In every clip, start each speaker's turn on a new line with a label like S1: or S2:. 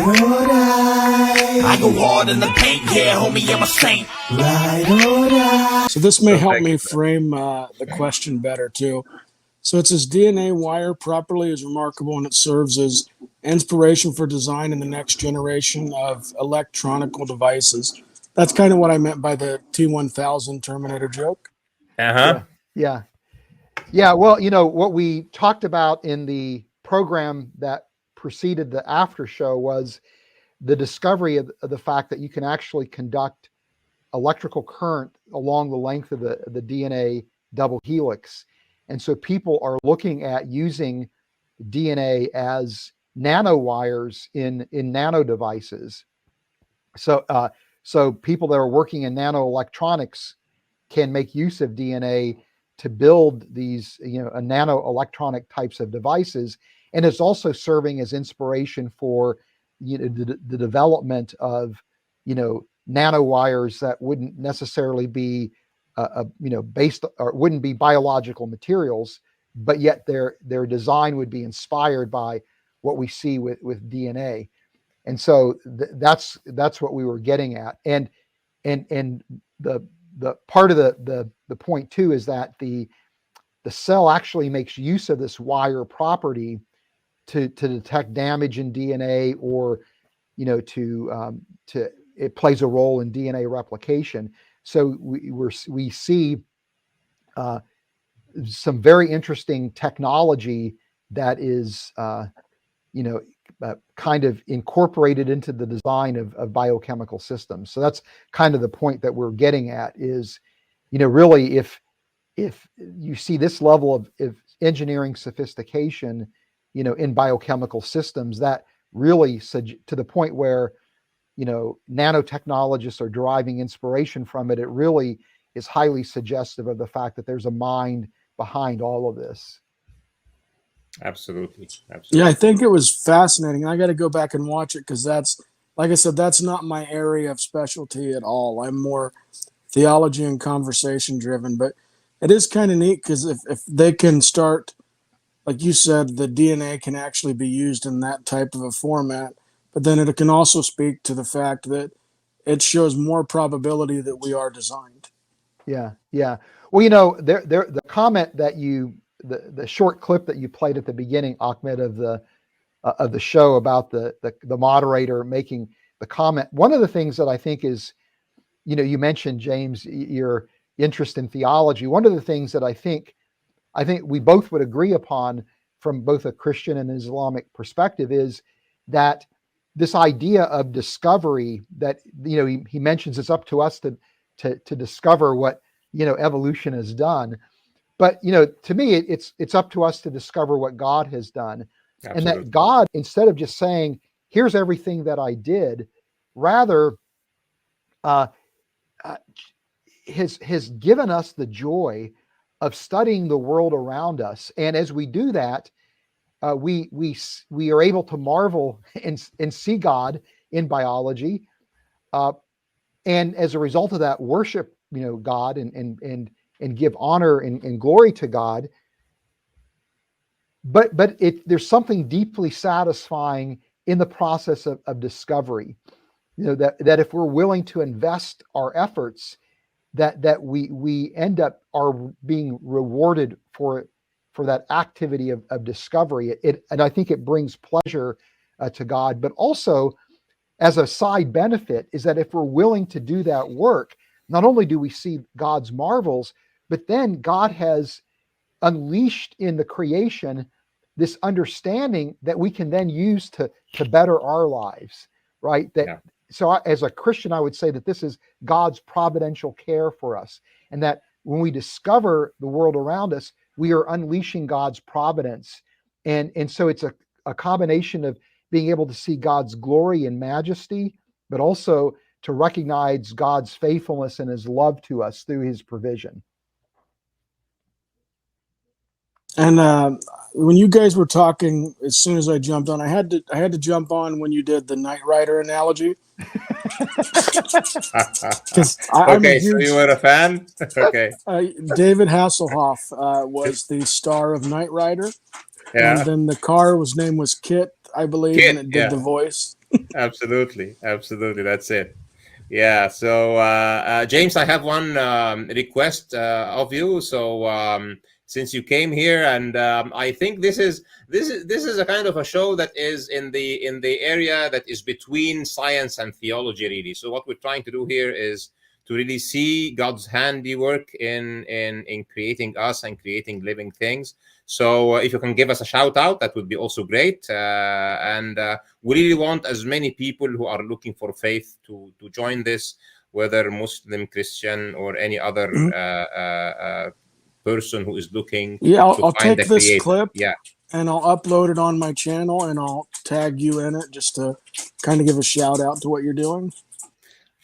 S1: or die. I go hard in the paint, yeah, homie, I'm a saint. Ride or die.
S2: So this may help me frame the question better too. So it says DNA wire properly is remarkable, and it serves as inspiration for design in the next generation of electronical devices. That's kind of what I meant by the T1000 Terminator joke.
S3: Yeah. Well, what we talked about in the program that preceded the after show was the discovery of the fact that you can actually conduct electrical current along the length of the DNA double helix. And so people are looking at using DNA as nanowires in nano devices. So people that are working in nanoelectronics can make use of DNA to build these, nano electronic types of devices. And it's also serving as inspiration for the development of, nanowires that wouldn't necessarily be, based or wouldn't be biological materials, but yet their design would be inspired by what we see with DNA. And so that's what we were getting at. And the part of the point too is that the cell actually makes use of this wire property to detect damage in DNA, or to it plays a role in DNA replication. So we see some very interesting technology that is kind of incorporated into the design of biochemical systems. So that's kind of the point that we're getting at is, really if you see this level of engineering sophistication, in biochemical systems, that really to the point where, nanotechnologists are deriving inspiration from it, it really is highly suggestive of the fact that there's a mind behind all of this.
S4: Absolutely.
S2: Yeah, I think it was fascinating. I got to go back and watch it because that's, like I said, that's not my area of specialty at all. I'm more theology and conversation driven, but it is kind of neat because if they can start, like you said, the DNA can actually be used in that type of a format, but then it can also speak to the fact that it shows more probability that we are designed.
S3: Yeah. Well, the comment that the short clip that you played at the beginning, Ahmed, of the show about the moderator making the comment. One of the things that I think is, you mentioned, James, your interest in theology. One of the things that I think we both would agree upon from both a Christian and Islamic perspective is that this idea of discovery, that he mentions it's up to us to discover what evolution has done. But to me, it's up to us to discover what God has done. Absolutely. And that God, instead of just saying, "Here's everything that I did," rather has given us the joy of studying the world around us. And as we do that, we are able to marvel and see God in biology, and as a result of that, worship God and give honor and glory to God. But there's something deeply satisfying in the process of discovery. That if we're willing to invest our efforts, that we end up are being rewarded for that activity of discovery. And I think it brings pleasure to God, but also as a side benefit is that if we're willing to do that work, not only do we see God's marvels, but then God has unleashed in the creation this understanding that we can then use to better our lives, right? So as a Christian, I would say that this is God's providential care for us, and that when we discover the world around us, we are unleashing God's providence. And so it's a combination of being able to see God's glory and majesty, but also to recognize God's faithfulness and his love to us through his provision.
S2: And when you guys were talking, as soon as I jumped on, I had to jump on when you did the Knight Rider analogy.
S4: Okay, so you were a fan? Okay.
S2: David Hasselhoff was the star of Knight Rider. Yeah. And then the car name was Kit, I believe, and it did the voice.
S4: Absolutely, absolutely. That's it. Yeah. So, James, I have one request of you. So, since you came here, and I think this is a kind of a show that is in the area that is between science and theology, really. So, what we're trying to do here is to really see God's handiwork in creating us and creating living things. So, if you can give us a shout out, that would be also great. And we really want as many people who are looking for faith to join this, whether Muslim, Christian, or any other
S2: Mhm.
S4: person who is looking
S2: Yeah,
S4: to
S2: I'll
S4: find the
S2: take this
S4: creator.
S2: clip
S4: Yeah,
S2: and I'll upload it on my channel and I'll tag you in it just to kind of give a shout out to what you're doing.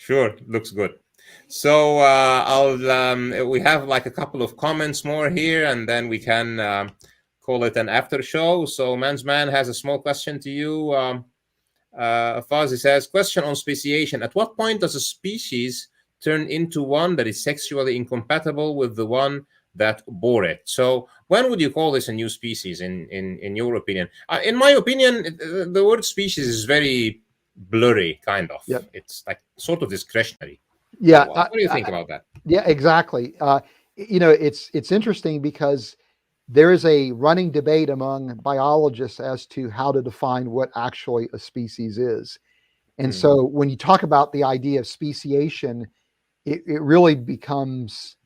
S4: sure, looks good. So I'll we have like a couple of comments more here, and then we can call it an after show. So Man's Man has a small question to you. Fuzzy says, question on speciation. At what point does a species turn into one that is sexually incompatible with the one that bore it? So when would you call this a new species in your opinion? In my opinion, the word species is very blurry, kind of.
S3: Yep.
S4: It's like sort of discretionary.
S3: Yeah.
S4: What do you think about that?
S3: Yeah, exactly. It's interesting because there is a running debate among biologists as to how to define what actually a species is. And so when you talk about the idea of speciation, it really becomes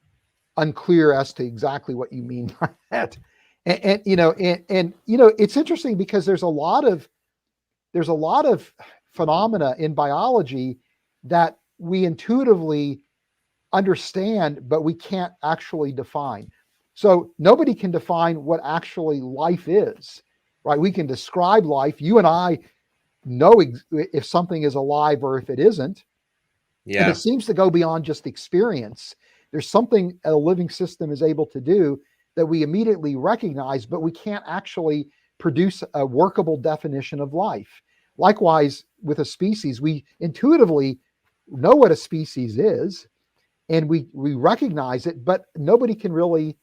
S3: unclear as to exactly what you mean by that. It's interesting because there's a lot of phenomena in biology that we intuitively understand, but we can't actually define. So nobody can define what actually life is, right? We can describe life. You and I know if something is alive or if it isn't.
S4: Yeah.
S3: And it seems to go beyond just experience. There's something a living system is able to do that we immediately recognize, but we can't actually produce a workable definition of life. Likewise, with a species, we intuitively know what a species is, and we recognize it, but nobody can really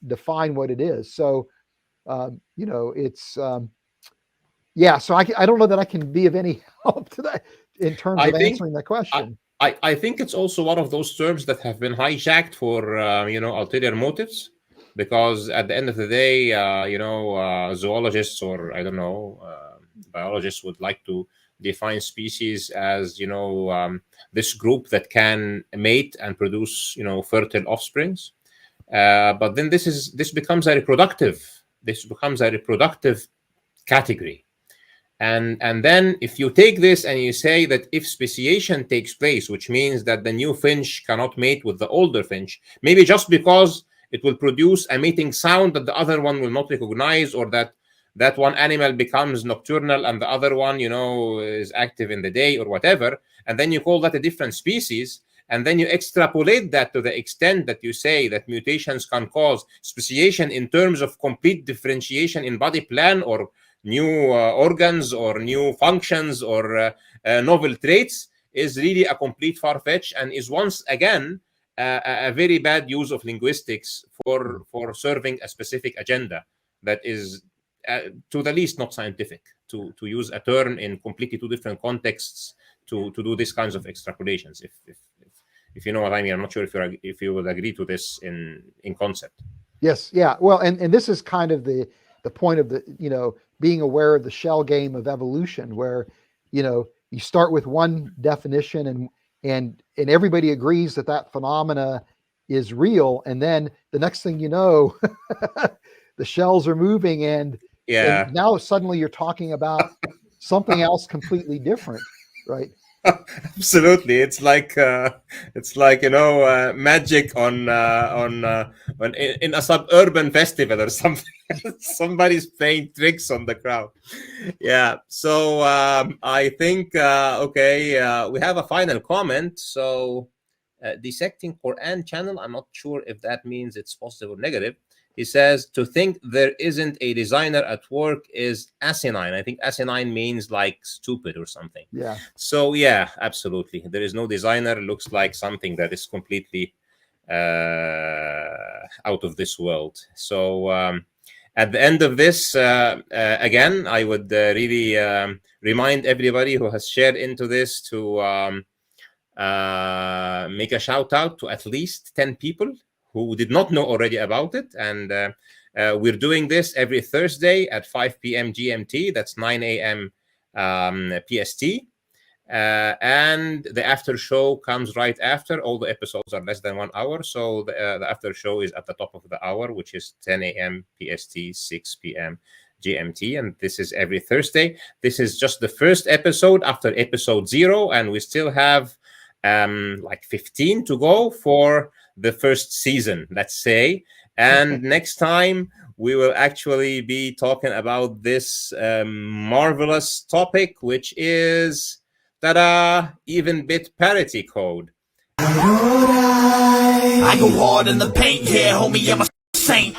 S3: define what it is. So it's yeah. So I don't know that I can be of any help to that in terms of answering that question.
S4: I think it's also one of those terms that have been hijacked for ulterior motives, because at the end of the day, zoologists or I don't know, biologists would like to define species as this group that can mate and produce fertile offsprings. But then this becomes a reproductive category. And then if you take this and you say that if speciation takes place, which means that the new finch cannot mate with the older finch, maybe just because it will produce a mating sound that the other one will not recognize, or that one animal becomes nocturnal and the other one, is active in the day or whatever, and then you call that a different species, and then you extrapolate that to the extent that you say that mutations can cause speciation in terms of complete differentiation in body plan or new organs or new functions or novel traits, is really a complete far-fetch, and is once again a very bad use of linguistics for serving a specific agenda that is to the least not scientific, to use a term in completely two different contexts to do these kinds of extrapolations, if you know what I mean. I'm not sure if you would agree to this in concept.
S3: Yes, yeah. Well, and this is kind of the point of the being aware of the shell game of evolution, where you start with one definition and everybody agrees that phenomena is real, and then the next thing you know, the shells are moving, and now suddenly you're talking about something else completely different, right?
S4: Absolutely, it's like magic on in a suburban festival or something. Somebody's playing tricks on the crowd. Yeah. So I think we have a final comment. So dissecting Quran channel. I'm not sure if that means it's positive or negative. He says, to think there isn't a designer at work is asinine. I think asinine means like stupid or something.
S3: Yeah.
S4: So yeah, absolutely. There is no designer. It looks like something that is completely out of this world. So at the end of this, again, I would really remind everybody who has shared into this to make a shout out to at least 10 people who did not know already about it. And we're doing this every Thursday at 5 p.m. GMT. That's 9 a.m. PST. And the after show comes right after. All the episodes are less than 1 hour. So the after show is at the top of the hour, which is 10 a.m. PST, 6 p.m. GMT. And this is every Thursday. This is just the first episode after episode 0. And we still have like 15 to go for the first season, let's say. And next time we will actually be talking about this marvelous topic, which is ta-da, even bit parity code.
S1: I go hard in the paint, yeah, homie, I'm a saint.